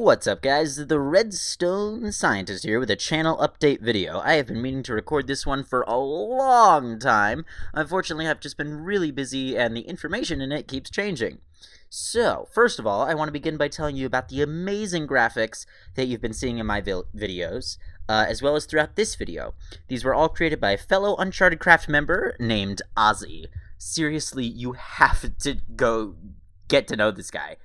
What's up, guys? The Redstone Scientist here with a channel update video. I have been meaning to record this one for a long time. Unfortunately, I've just been really busy and the information in it keeps changing. So, first of all, I want to begin by telling you about the amazing graphics that you've been seeing in my videos, as well as throughout this video. These were all created by a fellow UnchartedCraft member named Ozzy. Seriously, you have to go get to know this guy.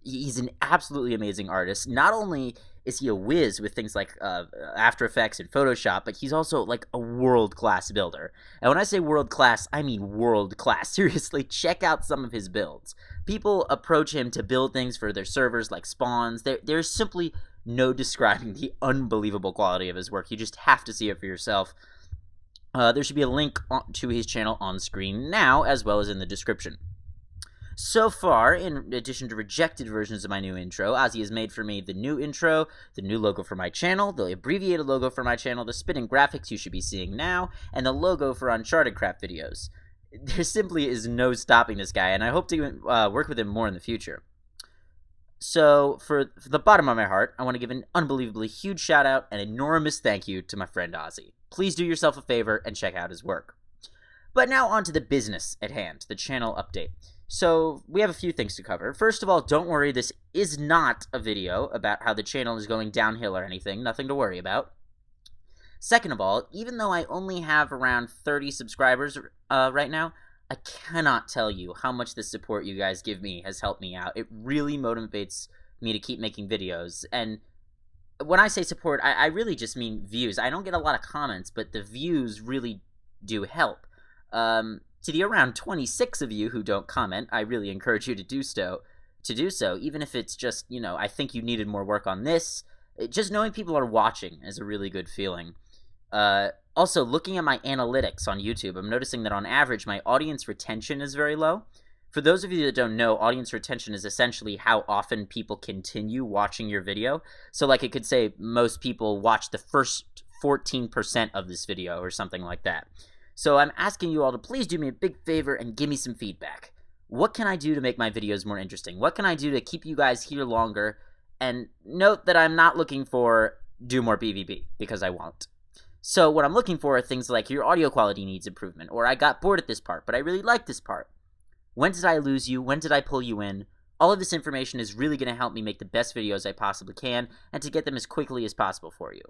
He's an absolutely amazing artist. Not only is he a whiz with things like After Effects and Photoshop, but he's also like a world-class builder. And when I say world-class, I mean world-class. Seriously, check out some of his builds. People approach him to build things for their servers like spawns. There's simply no describing the unbelievable quality of his work. You just have to see it for yourself. There should be a link to his channel on screen now, as well as in the description. So far, in addition to rejected versions of my new intro, Ozzy has made for me the new intro, the new logo for my channel, the abbreviated logo for my channel, the spinning graphics you should be seeing now, and the logo for UnchartedCraft videos. There simply is no stopping this guy, and I hope to work with him more in the future. So, for the bottom of my heart, I want to give an unbelievably huge shout out and enormous thank you to my friend Ozzy. Please do yourself a favor and check out his work. But now on to the business at hand, the channel update. So, we have a few things to cover. First of all, don't worry, this is not a video about how the channel is going downhill or anything, nothing to worry about. Second of all, even though I only have around 30 subscribers right now, I cannot tell you how much the support you guys give me has helped me out. It really motivates me to keep making videos, and when I say support, I really just mean views. I don't get a lot of comments, but the views really do help. To the around 26 of you who don't comment, I really encourage you to do so, even if it's just, you know, I think you needed more work on this. Just knowing people are watching is a really good feeling. Also, looking at my analytics on YouTube, I'm noticing that on average, my audience retention is very low. For those of you that don't know, audience retention is essentially how often people continue watching your video. So, like, it could say most people watch the first 14% of this video or something like that. So I'm asking you all to please do me a big favor and give me some feedback. What can I do to make my videos more interesting? What can I do to keep you guys here longer? And note that I'm not looking for do more PvP, because I won't. So what I'm looking for are things like your audio quality needs improvement, or I got bored at this part, but I really like this part. When did I lose you? When did I pull you in? All of this information is really going to help me make the best videos I possibly can, and to get them as quickly as possible for you.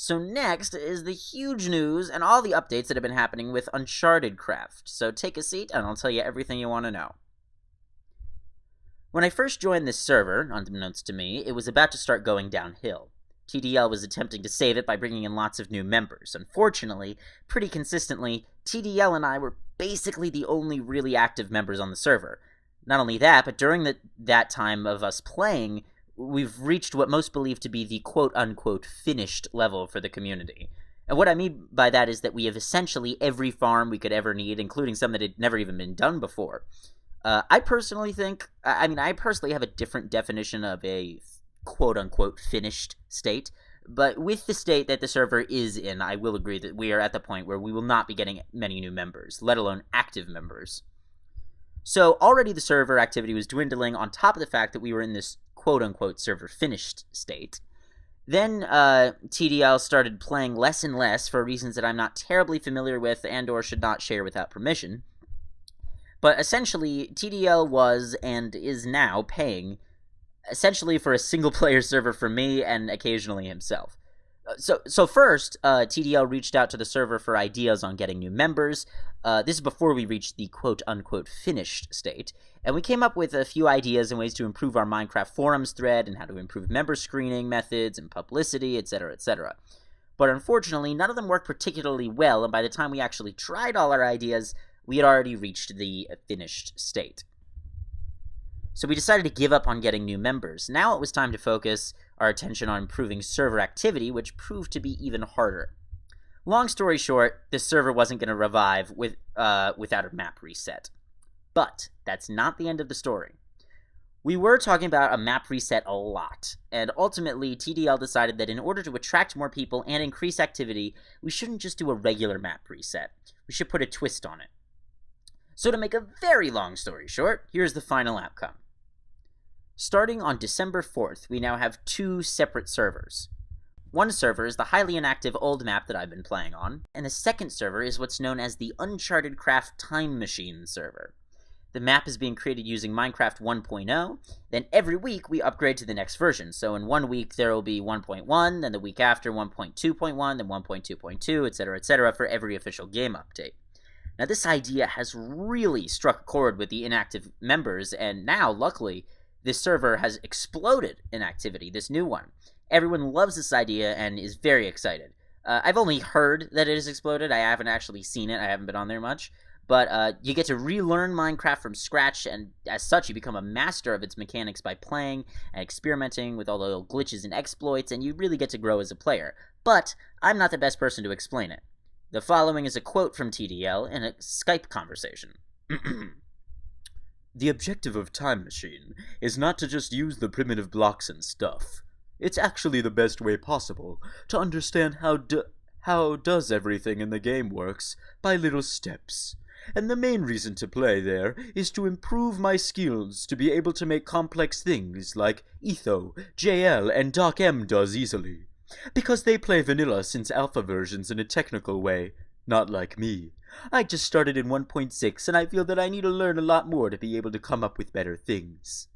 So next is the huge news and all the updates that have been happening with UnchartedCraft. So take a seat and I'll tell you everything you want to know. When I first joined this server, unbeknownst to me, it was about to start going downhill. TDL was attempting to save it by bringing in lots of new members. Unfortunately, pretty consistently, TDL and I were basically the only really active members on the server. Not only that, but during that time of us playing, we've reached what most believe to be the quote-unquote finished level for the community. And what I mean by that is that we have essentially every farm we could ever need, including some that had never even been done before. I personally have a different definition of a quote-unquote finished state, but with the state that the server is in, I will agree that we are at the point where we will not be getting many new members, let alone active members. So already the server activity was dwindling on top of the fact that we were in this quote-unquote server finished state. Then TDL started playing less and less for reasons that I'm not terribly familiar with and or should not share without permission. But essentially, TDL was and is now paying essentially for a single-player server for me and occasionally himself. So first, TDL reached out to the server for ideas on getting new members. This is before we reached the quote-unquote finished state. And we came up with a few ideas and ways to improve our Minecraft forums thread and how to improve member screening methods and publicity, etc., etc. But unfortunately, none of them worked particularly well, and by the time we actually tried all our ideas, we had already reached the finished state. So we decided to give up on getting new members. Now it was time to focus our attention on improving server activity, which proved to be even harder. Long story short, this server wasn't going to revive without a map reset. But that's not the end of the story. We were talking about a map reset a lot, and ultimately TDL decided that in order to attract more people and increase activity, we shouldn't just do a regular map reset. We should put a twist on it. So to make a very long story short, here's the final outcome. Starting on December 4th, we now have 2 separate servers. One server is the highly inactive old map that I've been playing on, and the second server is what's known as the UnchartedCraft Time Machine server. The map is being created using Minecraft 1.0, then every week we upgrade to the next version. So in 1 week there will be 1.1, then the week after 1.2.1, then 1.2.2, etc., for every official game update. Now this idea has really struck a chord with the inactive members, and now, luckily, this server has exploded in activity, this new one. Everyone loves this idea and is very excited. I've only heard that it has exploded. I haven't actually seen it. I haven't been on there much. But you get to relearn Minecraft from scratch, and as such, you become a master of its mechanics by playing and experimenting with all the little glitches and exploits, and you really get to grow as a player. But I'm not the best person to explain it. The following is a quote from TDL in a Skype conversation. The objective of Time Machine is not to just use the primitive blocks and stuff. It's actually the best way possible to understand how does everything in the game works by little steps. And the main reason to play there is to improve my skills to be able to make complex things like Etho, JL, and Doc M does easily. Because they play vanilla since alpha versions in a technical way, not like me. I just started in 1.6 and I feel that I need to learn a lot more to be able to come up with better things.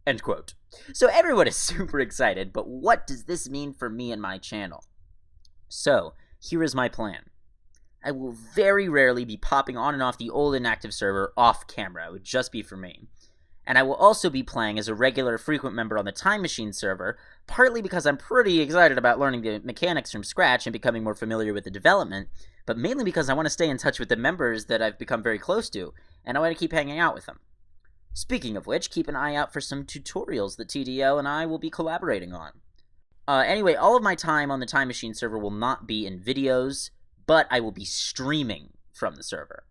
End quote. So everyone is super excited, but what does this mean for me and my channel? So, here is my plan. I will very rarely be popping on and off the old inactive server off camera. It would just be for me. And I will also be playing as a regular frequent member on the Time Machine server, partly because I'm pretty excited about learning the mechanics from scratch and becoming more familiar with the development, but mainly because I want to stay in touch with the members that I've become very close to, and I want to keep hanging out with them. Speaking of which, keep an eye out for some tutorials that TDL and I will be collaborating on. Anyway, all of my time on the Time Machine server will not be in videos, but I will be streaming from the server.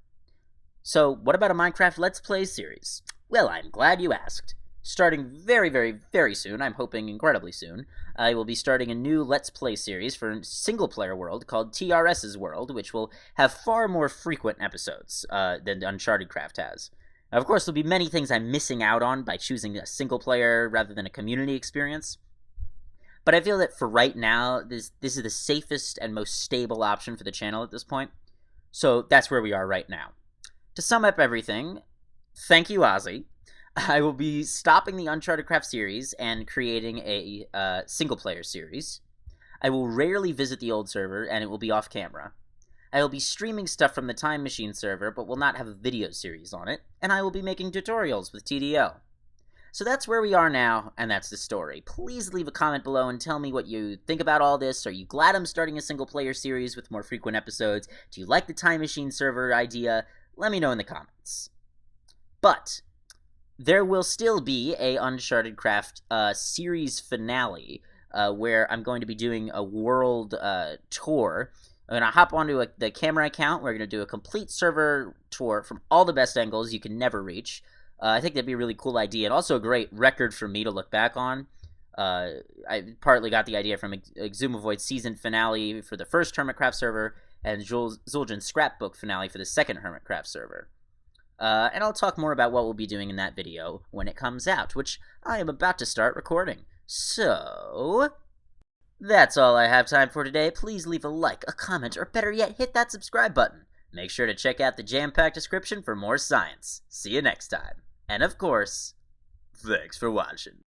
So, what about a Minecraft Let's Play series? Well, I'm glad you asked. Starting very, very, very soon, I'm hoping incredibly soon, I will be starting a new Let's Play series for a single-player world called TRS's World, which will have far more frequent episodes than UnchartedCraft has. Of course, there'll be many things I'm missing out on by choosing a single-player rather than a community experience. But I feel that for right now, this is the safest and most stable option for the channel at this point. So that's where we are right now. To sum up everything, thank you, Ozzy. I will be stopping the UnchartedCraft series and creating a single-player series. I will rarely visit the old server, and it will be off-camera. I will be streaming stuff from the Time Machine server, but will not have a video series on it, and I will be making tutorials with TDL. So that's where we are now, and that's the story. Please leave a comment below and tell me what you think about all this. Are you glad I'm starting a single-player series with more frequent episodes? Do you like the Time Machine server idea? Let me know in the comments. But there will still be a UnchartedCraft series finale where I'm going to be doing a world tour. I'm going to hop onto the camera account. We're going to do a complete server tour from all the best angles you can never reach. I think that'd be a really cool idea, and also a great record for me to look back on. I partly got the idea from Exumavoid's season finale for the first Hermitcraft server, and Zul'jin's scrapbook finale for the second Hermitcraft server. And I'll talk more about what we'll be doing in that video when it comes out, which I am about to start recording. So, that's all I have time for today. Please leave a like, a comment, or better yet, hit that subscribe button. Make sure to check out the jam-packed description for more science. See you next time. And of course, thanks for watching.